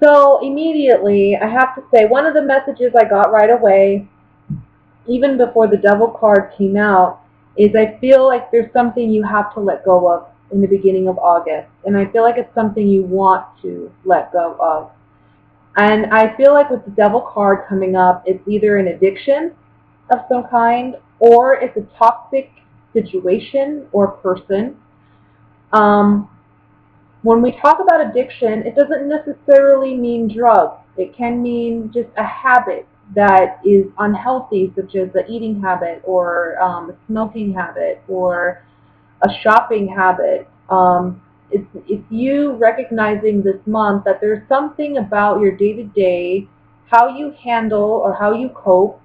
So immediately, I have to say, one of the messages I got right away, even before the Devil card came out, is I feel like there's something you have to let go of in the beginning of August. And I feel like it's something you want to let go of. And I feel like with the Devil card coming up, it's either an addiction of some kind, or it's a toxic situation or person. Um, when we talk about addiction, it doesn't necessarily mean drugs. It can mean just a habit that is unhealthy, such as the eating habit or a smoking habit or a shopping habit. It's you recognizing this month that there's something about your day-to-day, how you handle or how you cope,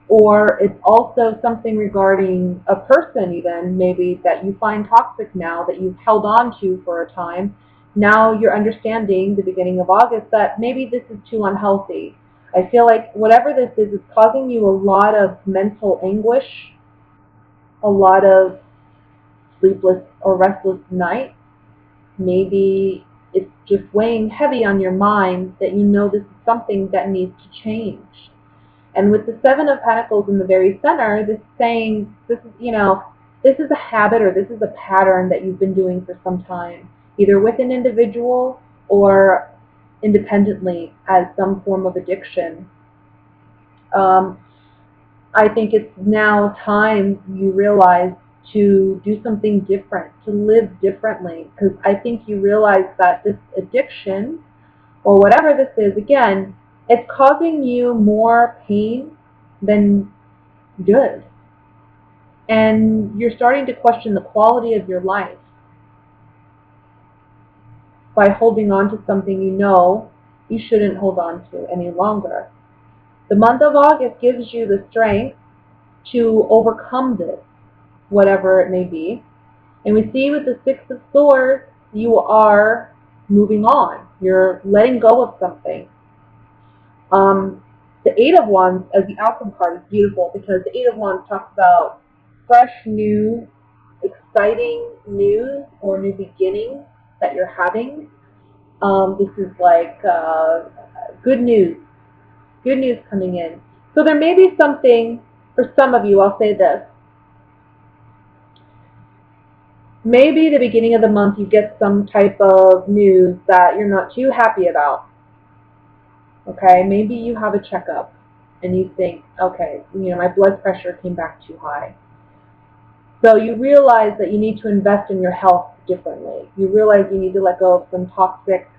or it's also something regarding a person even maybe that you find toxic now that you've held on to for a time. Now you're understanding the beginning of August that maybe this is too unhealthy. I feel like whatever this is causing you a lot of mental anguish, a lot of sleepless or restless nights. Maybe it's just weighing heavy on your mind that you know this is something that needs to change. And with the Seven of Pentacles in the very center, this is saying this is, this is a habit or this is a pattern that you've been doing for some time, either with an individual or independently as some form of addiction. Um, I think it's now time you realize to do something different, to live differently, because I think you realize that this addiction or whatever this is, again, it's causing you more pain than good. And you're starting to question the quality of your life by holding on to something you know you shouldn't hold on to any longer. The month of August gives you the strength to overcome this, whatever it may be. And we see with the Six of Swords, you are moving on. You're letting go of something. The Eight of Wands as the outcome card is beautiful because the Eight of Wands talks about fresh, new, exciting news or new beginnings that you're having. This is like good news coming in. So there may be something, for some of you, I'll say this. Maybe the beginning of the month you get some type of news that you're not too happy about. Okay, maybe you have a checkup and you think, okay, my blood pressure came back too high. So you realize that you need to invest in your health differently. You realize you need to let go of some toxic,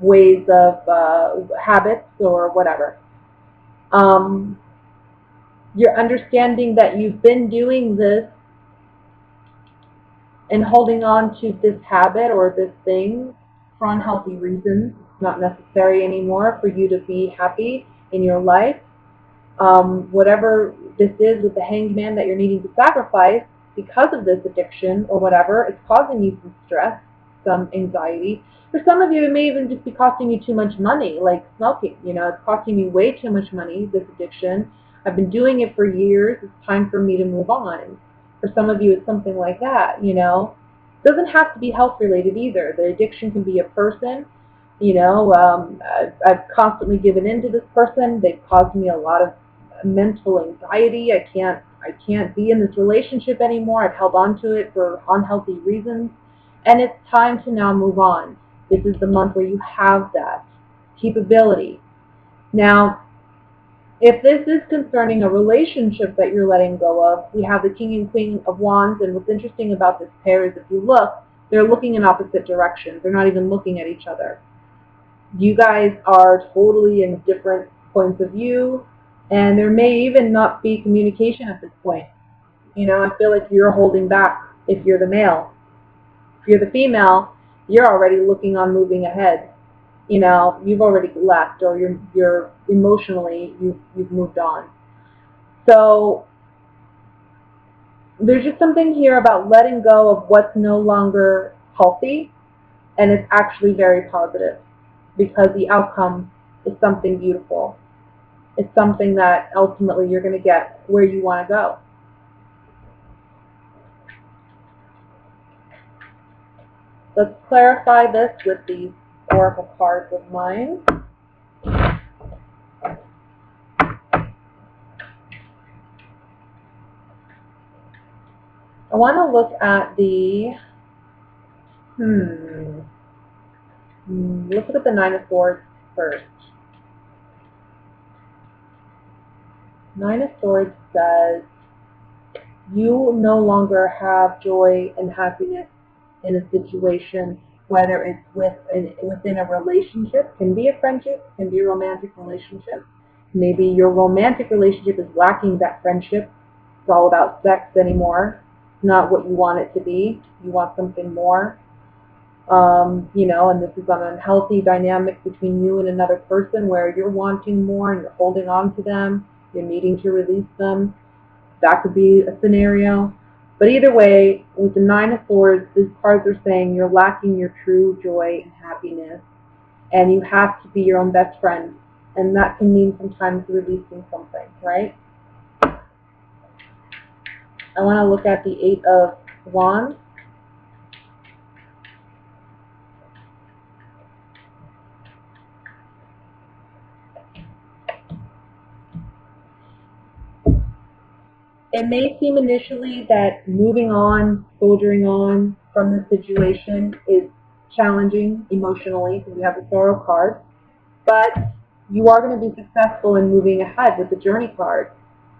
ways of habits or whatever. You're understanding that you've been doing this and holding on to this habit or this thing for unhealthy reasons. It's not necessary anymore for you to be happy in your life. Whatever this is with the Hanged Man that you're needing to sacrifice because of this addiction or whatever, it's causing you some stress, some anxiety. For some of you, it may even just be costing you too much money, like smoking. It's costing me way too much money, this addiction. I've been doing it for years. It's time for me to move on. For some of you, it's something like that, It doesn't have to be health-related either. The addiction can be a person. I've constantly given in to this person. They've caused me a lot of mental anxiety. I can't be in this relationship anymore. I've held on to it for unhealthy reasons. And it's time to now move on. This is the month where you have that capability. Now, if this is concerning a relationship that you're letting go of, we have the King and Queen of Wands, and what's interesting about this pair is if you look, they're looking in opposite directions. They're not even looking at each other. You guys are totally in different points of view, and there may even not be communication at this point. I feel like you're holding back if you're the male. If you're the female, you're already looking on moving ahead. You've already left, or you're emotionally, you've moved on. So there's just something here about letting go of what's no longer healthy, and it's actually very positive because the outcome is something beautiful. It's something that ultimately you're going to get where you want to go. Let's clarify this with the oracle cards of mine. I want to look at the, let's look at the Nine of Swords first. Nine of Swords says you no longer have joy and happiness in a situation, whether it's within a relationship, can be a friendship, can be a romantic relationship. Maybe your romantic relationship is lacking that friendship. It's all about sex anymore. It's not what you want it to be. You want something more. You know, and this is an unhealthy dynamic between you and another person where you're wanting more and you're holding on to them. You're needing to release them. That could be a scenario. But either way, with the Nine of Swords, these cards are saying you're lacking your true joy and happiness. And you have to be your own best friend. And that can mean sometimes releasing something, right? I want to look at the Eight of Wands. It may seem initially that moving on, soldiering on from the situation is challenging emotionally because you have the Sorrow card, but you are going to be successful in moving ahead with the Journey card.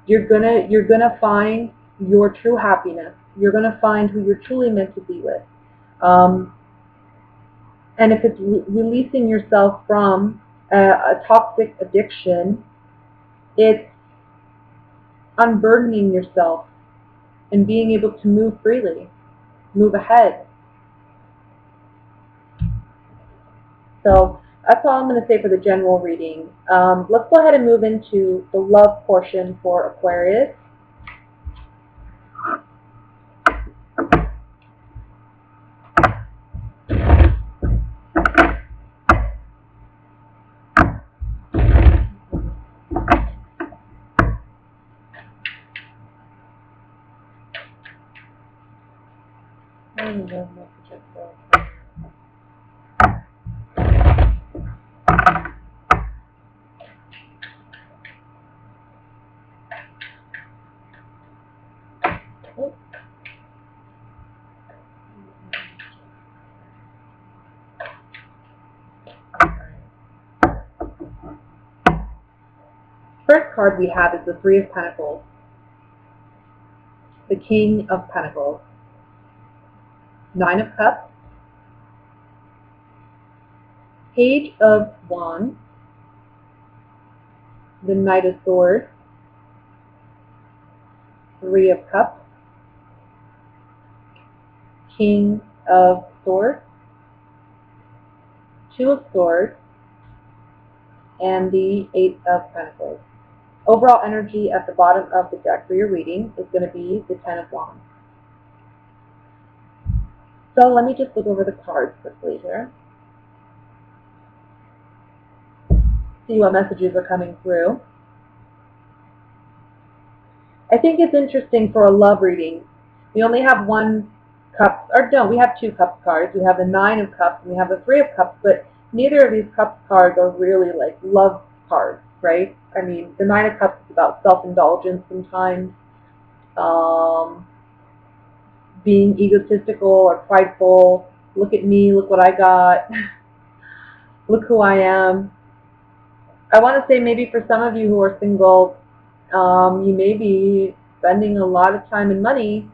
You're gonna find your true happiness. You're gonna find who you're truly meant to be with. And if it's releasing yourself from a toxic addiction, it's unburdening yourself and being able to move freely, move ahead. So that's all I'm going to say for the general reading. Let's go ahead and move into the love portion for Aquarius. First card we have is the Three of Pentacles, the King of Pentacles, Nine of Cups, Page of Wands, the Knight of Swords, Three of Cups, King of Swords, Two of Swords, and the Eight of Pentacles. Overall energy at the bottom of the deck for your reading is going to be the Ten of Wands. So let me just look over the cards quickly here. See what messages are coming through. I think it's interesting for a love reading. We only have one cup, or no, we have two cup cards. We have the Nine of Cups and we have the Three of Cups, but neither of these cup cards are really like love cards, right? I mean, the Nine of Cups is about self-indulgence sometimes, being egotistical or prideful. Look at me, look what I got, look who I am. I want to say maybe for some of you who are single, you may be spending a lot of time and money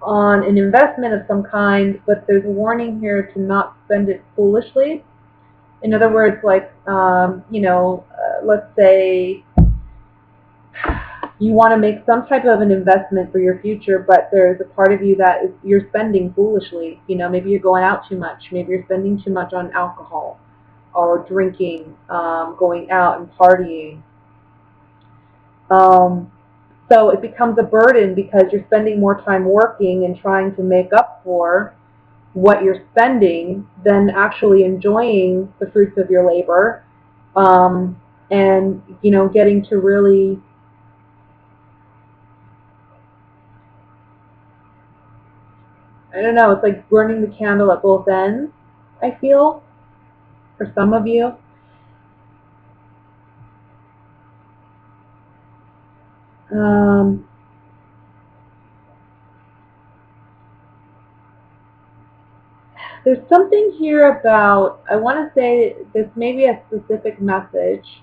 on an investment of some kind, but there's a warning here to not spend it foolishly. In other words, like, let's say you want to make some type of an investment for your future, but there's a part of you that is you're spending foolishly. You know, maybe you're going out too much. Maybe you're spending too much on alcohol or drinking, going out and partying. So it becomes a burden because you're spending more time working and trying to make up for what you're spending than actually enjoying the fruits of your labor, and, you know, getting to really I don't know, it's like burning the candle at both ends. I feel, for some of you. There's something here about, I want to say this may be a specific message,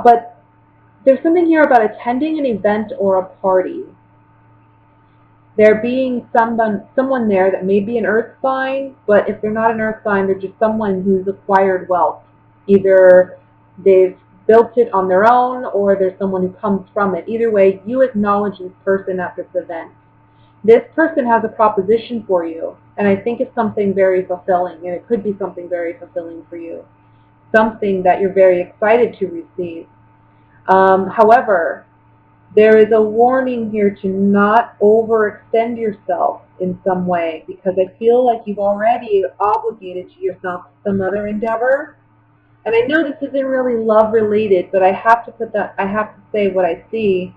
but there's something here about attending an event or a party. There being someone there that may be an earth sign, but if they're not an earth sign, they're just someone who's acquired wealth. Either they've built it on their own or there's someone who comes from it. Either way, you acknowledge this person at this event. This person has a proposition for you, and I think it's something very fulfilling, and it could be something very fulfilling for you. Something that you're very excited to receive. However, there is a warning here to not overextend yourself in some way, because I feel like you've already obligated yourself to some other endeavor. And I know this isn't really love related, but I have to say what I see.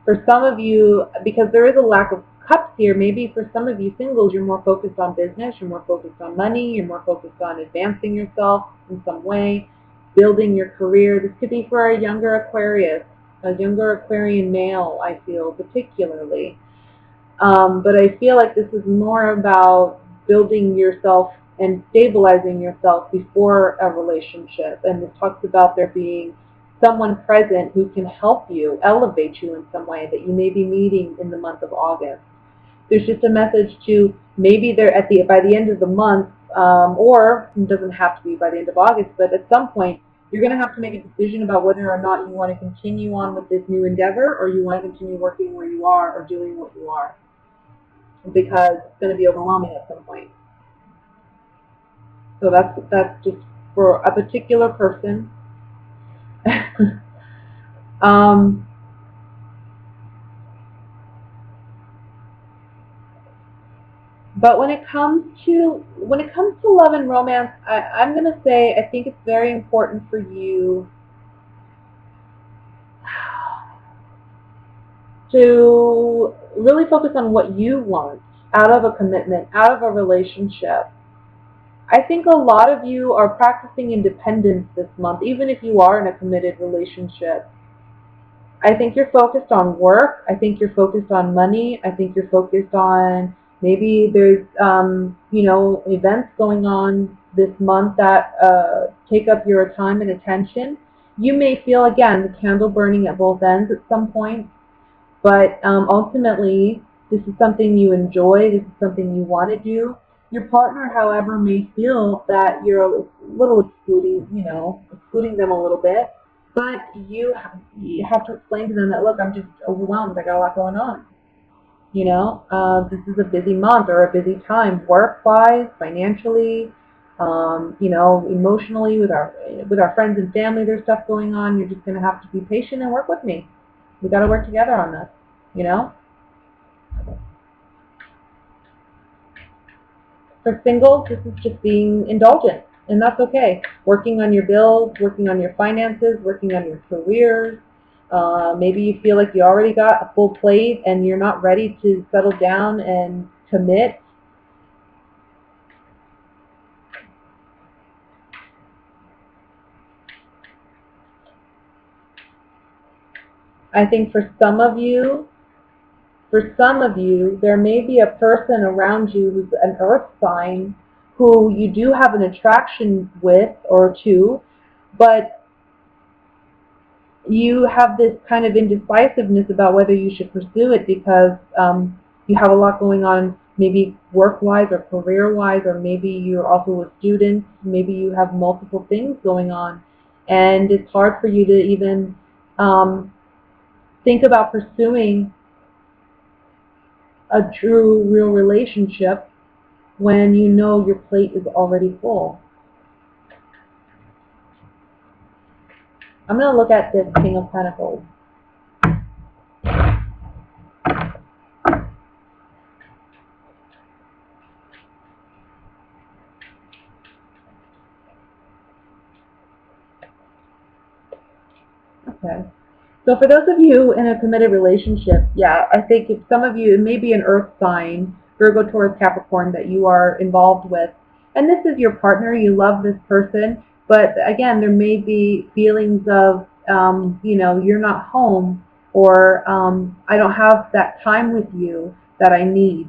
For some of you, because there is a lack of cups here, maybe for some of you singles, you're more focused on business, you're more focused on money, you're more focused on advancing yourself in some way, building your career. This could be for a younger Aquarius, a younger Aquarian male, I feel, particularly. But I feel like this is more about building yourself and stabilizing yourself before a relationship. And this talks about there being someone present who can help you, elevate you in some way, that you may be meeting in the month of August. There's just a message to maybe they're by the end of the month, or it doesn't have to be by the end of August, but at some point you're going to have to make a decision about whether or not you want to continue on with this new endeavor, or you want to continue working where you are or doing what you are, because it's going to be overwhelming at some point. So that's just for a particular person. But when it comes to love and romance, I'm going to say I think it's very important for you to really focus on what you want out of a commitment, out of a relationship. I think a lot of you are practicing independence this month, even if you are in a committed relationship. I think you're focused on work. I think you're focused on money. I think you're focused on maybe there's, events going on this month that take up your time and attention. You may feel, again, the candle burning at both ends at some point, but ultimately, this is something you enjoy. This is something you want to do. Your partner, however, may feel that you're a little excluding them a little bit. But you have to explain to them that, look, I'm just overwhelmed. I got a lot going on. This is a busy month or a busy time, work-wise, financially, emotionally, with our friends and family. There's stuff going on. You're just going to have to be patient and work with me. We got to work together on this. For singles, this is just being indulgent, and that's okay. Working on your bills, working on your finances, working on your careers. Maybe you feel like you already got a full plate and you're not ready to settle down and commit. I think for some of you, there may be a person around you who's an earth sign who you do have an attraction with or to, but you have this kind of indecisiveness about whether you should pursue it because you have a lot going on, maybe work-wise or career-wise, or maybe you're also a student, maybe you have multiple things going on, and it's hard for you to even think about pursuing a true, real relationship when you know your plate is already full. I'm going to look at this King of Pentacles. Okay. So for those of you in a committed relationship, yeah, I think if some of you, it may be an earth sign Virgo, Taurus, Capricorn that you are involved with. And this is your partner. You love this person. But again, there may be feelings of, you know, you're not home, or I don't have that time with you that I need.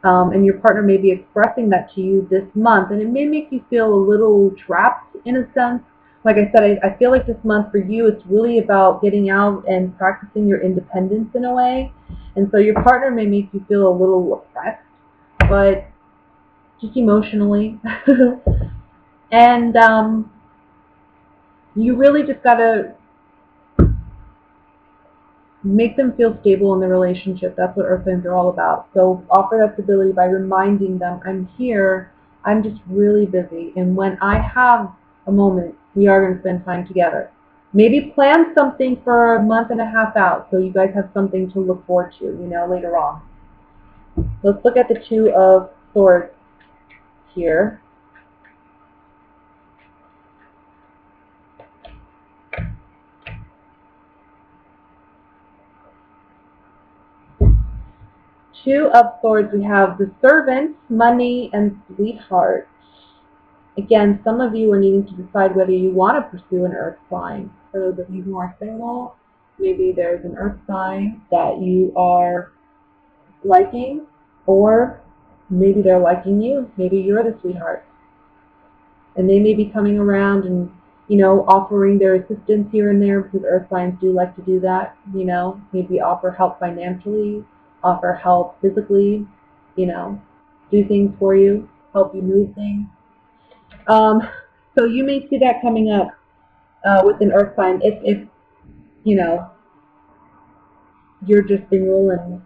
And your partner may be expressing that to you this month, and it may make you feel a little trapped in a sense. Like I said, I feel like this month for you, it's really about getting out and practicing your independence in a way. And so your partner may make you feel a little oppressed, but just emotionally. And you really just got to make them feel stable in the relationship. That's what earth signs are all about. So offer that stability by reminding them, I'm here, I'm just really busy, and when I have a moment, we are going to spend time together. Maybe plan something for a month and a half out so you guys have something to look forward to, you know, later on. Let's look at the Two of Swords here. Two of Swords, we have the Servant, Money, and Sweetheart. Again, some of you are needing to decide whether you want to pursue an earth sign. For those of you who are single, maybe there's an earth sign that you are liking, or maybe they're liking you. Maybe you're the sweetheart. And they may be coming around and, you know, offering their assistance here and there, because earth signs do like to do that, you know. Maybe offer help financially, offer help physically, you know, do things for you, help you move things. So you may see that coming up with an earth sign if you know, you're just single and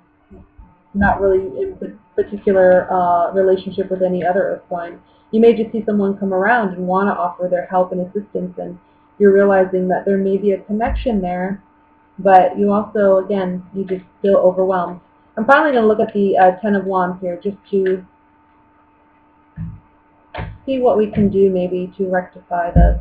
not really in a particular relationship with any other earth sign. You may just see someone come around and want to offer their help and assistance, and you're realizing that there may be a connection there, but you also, again, you just feel overwhelmed. I'm finally going to look at the Ten of Wands here just to see what we can do maybe to rectify this.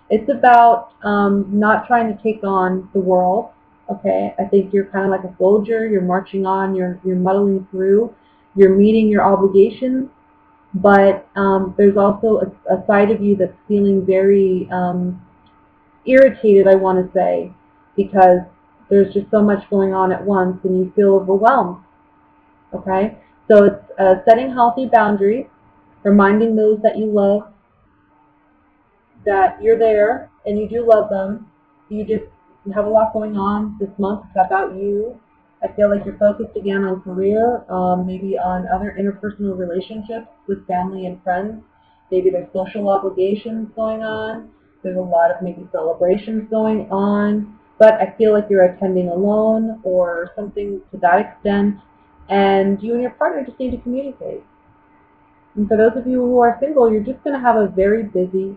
It's about not trying to take on the world. Okay, I think you're kind of like a soldier. You're marching on. You're muddling through. You're meeting your obligations, but there's also a side of you that's feeling very irritated, I want to say, because there's just so much going on at once, and you feel overwhelmed. Okay, so it's setting healthy boundaries, reminding those that you love that you're there and you do love them. You have a lot going on this month. It's about you. I feel like you're focused again on career, maybe on other interpersonal relationships with family and friends. Maybe there's social obligations going on. There's a lot of maybe celebrations going on. But I feel like you're attending alone or something to that extent. And you and your partner just need to communicate. And for those of you who are single, you're just going to have a very busy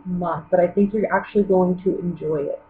month, but I think you're actually going to enjoy it.